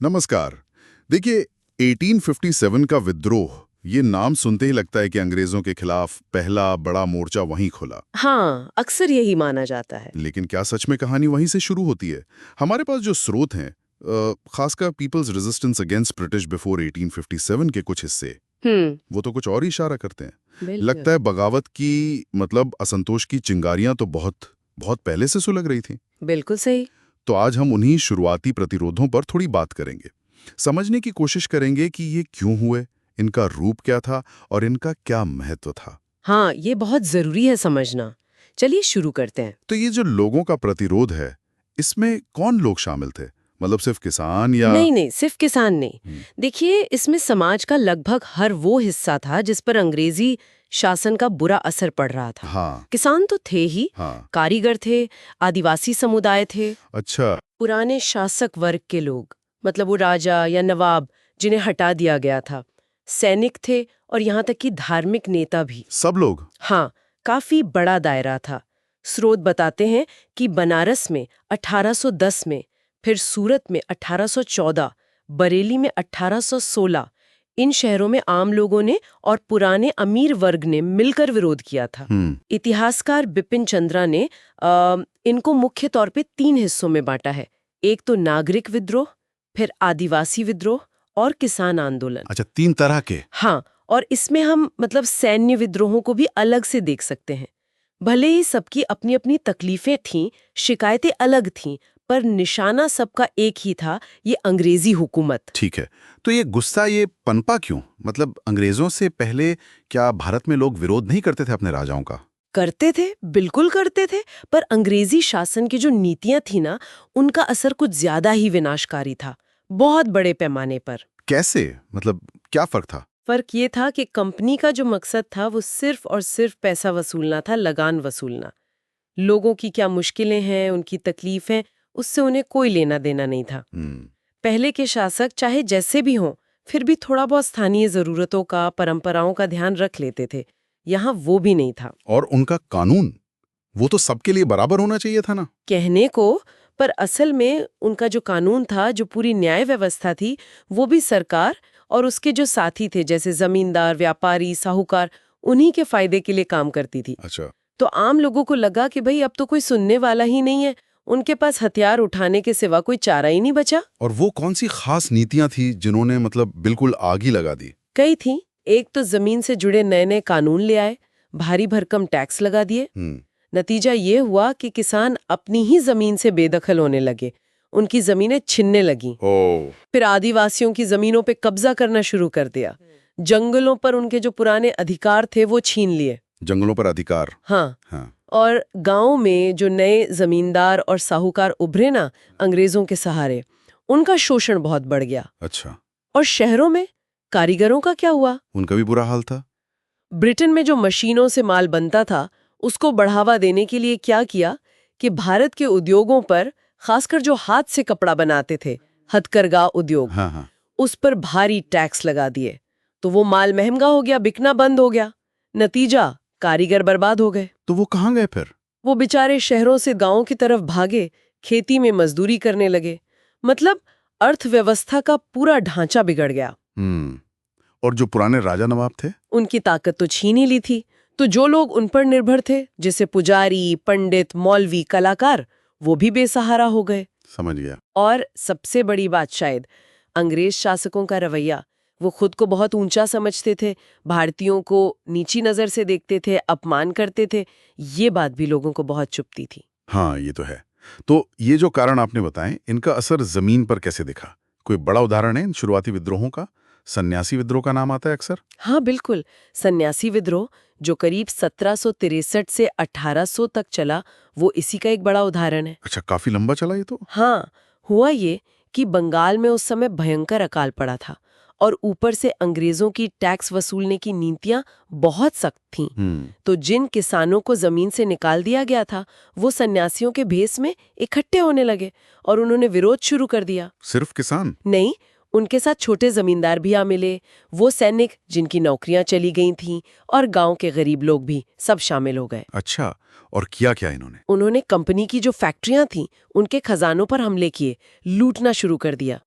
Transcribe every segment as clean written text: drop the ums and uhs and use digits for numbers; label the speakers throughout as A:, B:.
A: नमस्कार। देखिए, 1857 का विद्रोह, ये नाम सुनते ही लगता है कि अंग्रेजों के खिलाफ पहला बड़ा मोर्चा वहीं खुला।
B: हाँ, अक्सर यही माना जाता है।
A: लेकिन क्या सच में कहानी वहीं से शुरू होती है? हमारे पास जो स्रोत हैं, खासकर people's resistance against British before 1857 के कुछ हिस्से, वो तो कुछ और ही इशारा करते हैं।
B: बिल्कुल।
A: लगता है बगावत की मतलब असंतोष की चिंगारियां तो बहुत बहुत पहले से सुलग रही थी।
B: बिल्कुल सही।
A: तो आज हम उन्हीं शुरुआती प्रतिरोधों पर थोड़ी बात करेंगे, समझने की कोशिश करेंगे कि ये क्यों हुए, इनका रूप क्या था और इनका क्या महत्व था।
B: हाँ, ये बहुत जरूरी है समझना। चलिए शुरू करते हैं।
A: तो ये जो लोगों का प्रतिरोध है, इसमें कौन लोग शामिल थे? मतलब सिर्फ किसान या
B: नहीं नहीं, सिर्फ किसान नहीं। देखिए, इसमें समाज का लगभग हर वो हिस्सा था जिस पर अंग्रेजी शासन का बुरा असर पड़ रहा था।
A: हाँ,
B: किसान तो थे ही,
A: हाँ,
B: कारीगर थे, आदिवासी समुदाय थे,
A: अच्छा,
B: पुराने शासक वर्ग के लोग, मतलब वो राजा या नवाब जिन्हें हटा दिया गया था, सैनिक थे और यहाँ तक कि धार्मिक नेता भी।
A: सब लोग।
B: हाँ, काफी बड़ा दायरा था। स्रोत बताते हैं कि बनारस में 1810 में, फिर सूरत में 1814, बरेली में 1816, इन शहरों में आम लोगों ने और पुराने अमीर वर्ग ने मिलकर विरोध किया था। इतिहासकार बिपिन चंद्रा ने इनको मुख्य तौर पे 3 हिस्सों में बांटा है। एक तो नागरिक विद्रोह, फिर आदिवासी विद्रोह और किसान आंदोलन।
A: अच्छा, 3 तरह के।
B: हाँ, और इसमें हम मतलब सैन्य विद्रोहों को भी अलग से देख सकते हैं। भले ही सबकी अपनी अपनी तकलीफें थीं, शिकायतें अलग थीं, पर निशाना सबका एक ही था, ये अंग्रेजी हुकूमत।
A: ठीक है, तो ये गुस्सा ये पनपा क्यों? मतलब अंग्रेजों से पहले क्या भारत में लोग विरोध नहीं करते थे अपने राजाओं का?
B: करते थे, बिल्कुल करते थे, पर अंग्रेजी शासन की जो नीतियां थी ना, उनका असर कुछ ज्यादा ही विनाशकारी था, बहुत बड़े पैमाने पर।
A: कैसे? मतलब क्या फर्क था?
B: फर्क ये था कि कंपनी का जो मकसद था वो सिर्फ और सिर्फ पैसा वसूलना था, लगान वसूलना। लोगों की क्या मुश्किलें हैं, उनकी तकलीफें, उससे उन्हें कोई लेना देना नहीं था। पहले के शासक चाहे जैसे भी हों, फिर भी थोड़ा बहुत स्थानीय जरूरतों का, परंपराओं का ध्यान रख लेते थे। यहाँ वो भी नहीं था।
A: और उनका कानून, वो तो सबके लिए बराबर होना चाहिए था ना?
B: कहने को, पर असल में उनका जो कानून था, जो पूरी न्याय व्यवस्था थी, वो भी सरकार और उसके जो साथी थे, जैसे जमींदार, व्यापारी, साहूकार, उन्हीं के फायदे के लिए काम करती थी।
A: अच्छा।
B: तो आम लोगों को लगा कि भाई अब तो कोई सुनने वाला ही नहीं है, उनके पास हथियार उठाने के सिवा कोई चारा ही नहीं बचा।
A: और वो कौन सी खास नीतियां थी जिन्होंने मतलब बिल्कुल आग ही लगा दी?
B: कई थी। एक तो जमीन से जुड़े नए नए कानून ले आए, भारी भरकम टैक्स लगा दिए। नतीजा ये हुआ कि किसान अपनी ही जमीन से बेदखल होने लगे, उनकी जमीनें छिनने लगी। फिर आदिवासियों की जमीनों पे कब्जा करना शुरू कर दिया। जंगलों पर उनके जो पुराने अधिकार थे वो छीन लिए।
A: जंगलों पर अधिकार।
B: हाँ,
A: हाँ।
B: और गांव में जो नए जमींदार और साहूकार उभरे ना अंग्रेजों के सहारे, उनका शोषण बहुत बढ़ गया।
A: अच्छा।
B: और शहरों में कारीगरों का क्या हुआ?
A: उनका भी बुरा हाल था।
B: ब्रिटेन में जो मशीनों से माल बनता था, उसको बढ़ावा देने के लिए क्या किया कि भारत के उद्योगों पर, खासकर जो हाथ से कपड़ा बनाते थे, हथकरघा उद्योग,
A: हाँ, हाँ।
B: उस पर भारी टैक्स लगा दिए। तो वो माल महंगा हो गया, बिकना बंद हो गया। नतीजा, कारीगर बर्बाद हो गए।
A: तो वो कहाँ गए फिर?
B: वो बेचारे शहरों से गांवों की तरफ भागे, खेती में मजदूरी करने लगे। मतलब अर्थव्यवस्था का पूरा ढांचा बिगड़ गया।
A: और जो पुराने राजा नवाब थे?
B: उनकी ताकत तो छीन ही ली थी। तो जो लोग उन पर निर्भर थे, जैसे पुजारी, पंडित, मौलवी, कलाकार, वो भी बेसहारा हो गए।
A: समझ गया।
B: और सबसे बड़ी बात शायद, अंग्रेज शासकों का रवैया। वो खुद को बहुत ऊंचा समझते थे, भारतीयों को नीची नजर से देखते थे, अपमान करते थे। ये बात भी लोगों को बहुत चुभती थी।
A: हाँ, ये तो है। तो ये जो कारण आपने बताए, इनका असर जमीन पर कैसे दिखा? कोई बड़ा उदाहरण है इन शुरुआती विद्रोहों का? सन्यासी विद्रोह का नाम आता है अक्सर।
B: हाँ बिल्कुल, सन्यासी विद्रोह जो करीब 1763 से 1800 तक चला, वो इसी का एक बड़ा उदाहरण है।
A: अच्छा, काफी लंबा चला ये तो।
B: हाँ, हुआ ये कि बंगाल में उस समय भयंकर अकाल पड़ा था और ऊपर से अंग्रेजों की टैक्स वसूलने की नीतियां बहुत सख्त थीं। तो जिन किसानों को जमीन से निकाल दिया गया था, वो सन्यासियों के भेष में इकट्ठे होने लगे और उन्होंने विरोध शुरू कर दिया।
A: सिर्फ किसान?
B: नहीं, उनके साथ छोटे जमींदार भी आ मिले, वो सैनिक जिनकी नौकरियां चली गई थीं, और गांव के गरीब लोग भी सब शामिल हो गए।
A: अच्छा, और किया क्या इन्होंने?
B: उन्होंने कंपनी की जो फैक्ट्रियां थीं, उनके खजानों पर हमले किए, लूटना शुरू कर दिया।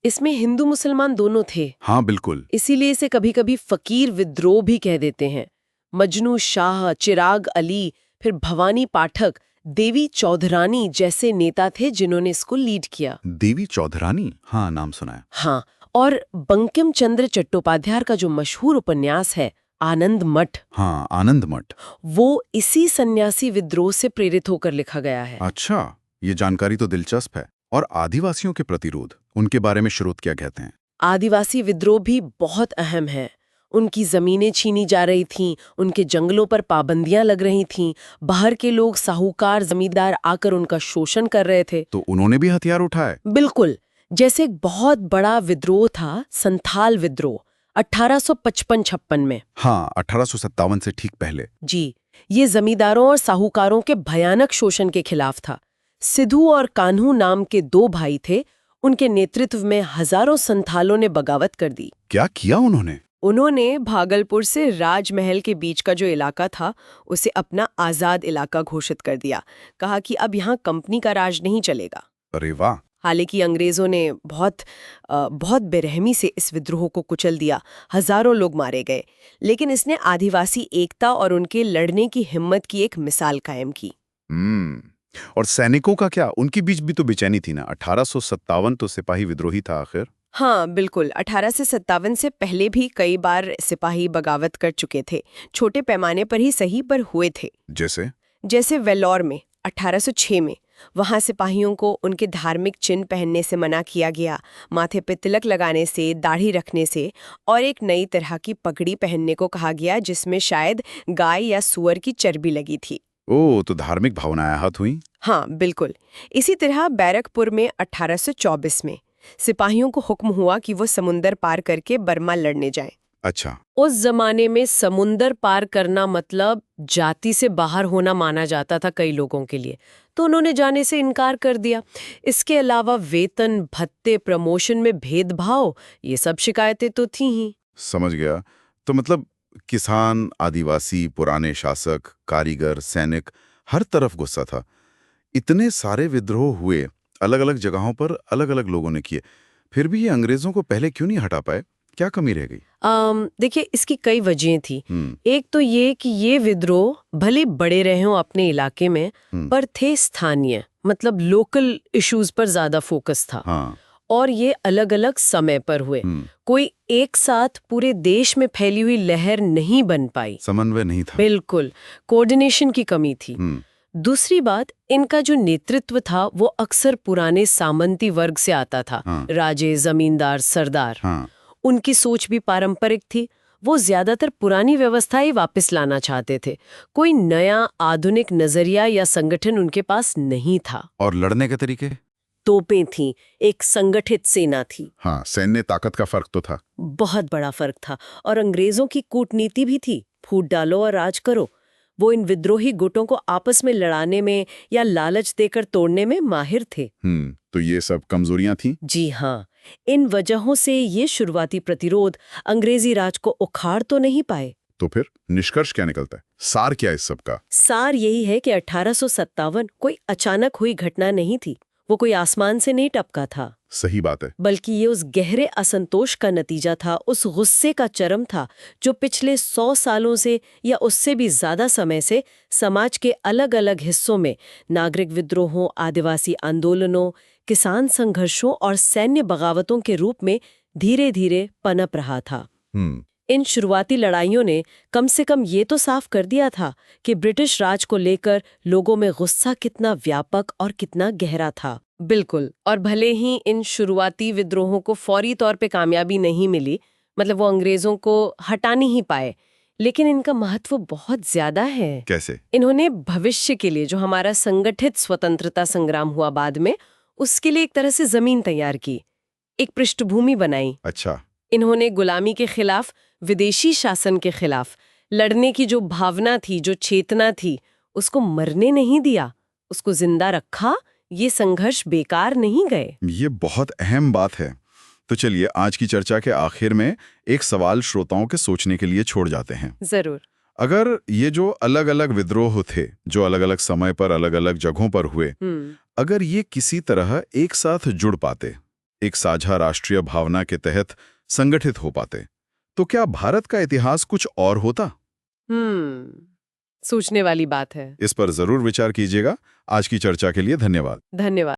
B: इसमें हिंदू मुसलमान दोनों थे,
A: हाँ बिल्कुल।
B: इसीलिए इसे कभी-कभी फकीर विद्रोह भी कह देते हैं। मजनू शाह, चिराग अली, फिर भवानी पाठक, देवी चौधरानी जैसे नेता थे जिन्होंने इसको लीड किया।
A: देवी चौधरानी, हाँ नाम सुना है।
B: हाँ, और बंकिम चंद्र चट्टोपाध्याय का जो मशहूर उपन्यास है आनंद मठ,
A: हाँ आनंद मठ।
B: वो इसी सन्यासी विद्रोह से प्रेरित होकर लिखा गया है।
A: अच्छा, ये जानकारी तो दिलचस्प है। और आदिवासियों के प्रतिरोध, उनके बारे में स्रोत क्या कहते हैं?
B: आदिवासी विद्रोह भी बहुत अहम है। उनकी जमीनें छीनी जा रही थीं, उनके जंगलों पर पाबंदियां लग रही थीं, बाहर के लोग साहूकार जमींदार आकर उनका शोषण कर रहे थे।
A: तो उन्होंने भी हथियार उठाए?
B: बिल्कुल, जैसे एक बहुत बड़ा विद्रोह था संथाल विद्रोह 1855-56 में।
A: हाँ, 1857 से ठीक पहले।
B: जी, ये जमींदारों और साहूकारों के भयानक शोषण के खिलाफ था। सिद्धू और कान्हू नाम के दो भाई थे, उनके नेतृत्व में हजारों संथालों ने बगावत कर दी।
A: क्या किया उन्होंने?
B: उन्होंने भागलपुर से राजमहल के बीच का जो इलाका था उसे अपना आजाद इलाका घोषित कर दिया। कहा कि अब यहाँ कंपनी का राज नहीं चलेगा।
A: अरे वाह।
B: हालांकि अंग्रेजों ने बहुत बेरहमी से इस विद्रोह को कुचल दिया, हजारों लोग मारे गए, लेकिन इसने आदिवासी एकता और उनके लड़ने की हिम्मत की एक मिसाल कायम की।
A: और सैनिकों का क्या? उनके बीच भी तो बेचैनी थी ना। 1857 तो सिपाही विद्रोही था आखिर।
B: हाँ बिल्कुल, 1857 से पहले भी कई बार सिपाही बगावत कर चुके थे, छोटे पैमाने पर ही सही पर हुए थे। जैसे वेल्लोर में 1806 में, वहां सिपाहियों को उनके धार्मिक चिन्ह पहनने से मना किया गया, माथे पे तिलक लगाने से, दाढ़ी रखने से, और एक नई तरह की पगड़ी पहनने को कहा गया जिसमें शायद गाय या सुअर की चर्बी लगी थी।
A: ओह, तो धार्मिक भावनाएं आहत हुई।
B: हाँ बिल्कुल। इसी तरह बैरकपुर में 1824 में सिपाहियों को हुक्म हुआ कि वो समुंदर पार करके बर्मा लड़ने जाएं।
A: अच्छा।
B: उस जमाने में समुंदर पार करना मतलब जाति से बाहर होना माना जाता था कई लोगों के लिए, तो उन्होंने जाने से इनकार कर दिया। इसके अलावा वेतन, भत्ते, प्रमोशन में भेदभाव, ये सब शिकायतें तो थी ही।
A: समझ गया। तो मतलब किसान, आदिवासी, पुराने शासक, कारीगर, सैनिक, हर तरफ गुस्सा था। इतने सारे विद्रोह हुए, अलग अलग जगहों पर अलग अलग लोगों ने किए, फिर भी ये अंग्रेजों को पहले क्यों नहीं हटा पाए? क्या कमी रह गई?
B: देखिए, इसकी कई वजहें थी। एक तो ये कि ये विद्रोह भले बड़े रहे हों अपने इलाके में, पर थे स्थानीय, मतलब लोकल इश्यूज पर ज्यादा फोकस था।
A: हाँ।
B: और ये अलग अलग समय पर हुए, कोई एक साथ पूरे देश में फैली हुई लहर नहीं बन पाई।
A: समन्वय नहीं था।
B: बिल्कुल, कोऑर्डिनेशन की कमी थी। दूसरी बात, इनका जो नेतृत्व था वो अक्सर पुराने सामंती वर्ग से आता था। राजे, जमींदार, सरदार। उनकी सोच भी पारंपरिक थी। वो ज्यादातर पुरानी व्यवस्था ही वापस लाना चाहते थे। कोई नया आधुनिक नजरिया या संगठन उनके पास नहीं था।
A: और लड़ने के तरीके?
B: तोपें थीं, एक संगठित सेना थी।
A: हाँ, सैन्य ताकत का फर्क तो था।
B: बहुत बड़ा फर्क था। और अंग्रेजों की कूटनीति भी थी, फूट डालो और राज करो। वो इन विद्रोही गुटों को आपस में लड़ाने में या लालच देकर तोड़ने में माहिर थे।
A: तो ये सब कमजोरियां थीं?
B: जी हाँ, इन वजहों से ये शुरुआती प्रतिरोध अंग्रेजी राज को उखाड़ तो नहीं पाए।
A: तो फिर निष्कर्ष क्या निकलता है? सार क्या इस सब का?
B: सार यही है कि 1857 कोई अचानक हुई घटना नहीं थी। वो कोई आसमान से नहीं टपका था।
A: सही बात है।
B: बल्कि ये उस गहरे असंतोष का नतीजा था, उस गुस्से का चरम था जो पिछले 100 सालों से या उससे भी ज्यादा समय से समाज के अलग अलग हिस्सों में नागरिक विद्रोहों, आदिवासी आंदोलनों, किसान संघर्षों और सैन्य बगावतों के रूप में धीरे धीरे पनप रहा था। इन शुरुआती लड़ाइयों ने कम से कम ये तो साफ कर दिया था कि ब्रिटिश राज को लेकर लोगों में गुस्सा कितना व्यापक और कितना गहरा था। बिल्कुल। और भले ही इन शुरुआती विद्रोहों को फौरी तौर पे कामयाबी नहीं मिली, मतलब वो अंग्रेजों को हटा नहीं पाए, लेकिन इनका महत्व बहुत ज्यादा है।
A: कैसे?
B: इन्होंने भविष्य के लिए जो हमारा संगठित स्वतंत्रता संग्राम हुआ बाद में, उसके लिए एक तरह से जमीन तैयार की, एक पृष्ठभूमि बनाई।
A: अच्छा।
B: इन्होंने गुलामी के खिलाफ, विदेशी शासन के खिलाफ लड़ने की जो भावना थी, जो चेतना थी, उसको मरने नहीं दिया, उसको जिंदा रखा। ये संघर्ष बेकार नहीं गए।
A: ये बहुत अहम बात है। तो चलिए आज की चर्चा के आखिर में एक सवाल श्रोताओं के सोचने के लिए छोड़ जाते हैं।
B: जरूर।
A: अगर ये जो अलग अलग विद्रोह थे, जो अलग अलग समय पर अलग अलग जगहों पर हुए, अगर ये किसी तरह एक साथ जुड़ पाते, एक साझा राष्ट्रीय भावना के तहत संगठित हो पाते, तो क्या भारत का इतिहास कुछ और होता?
B: सोचने वाली बात है।
A: इस पर जरूर विचार कीजिएगा। आज की चर्चा के लिए धन्यवाद।
B: धन्यवाद।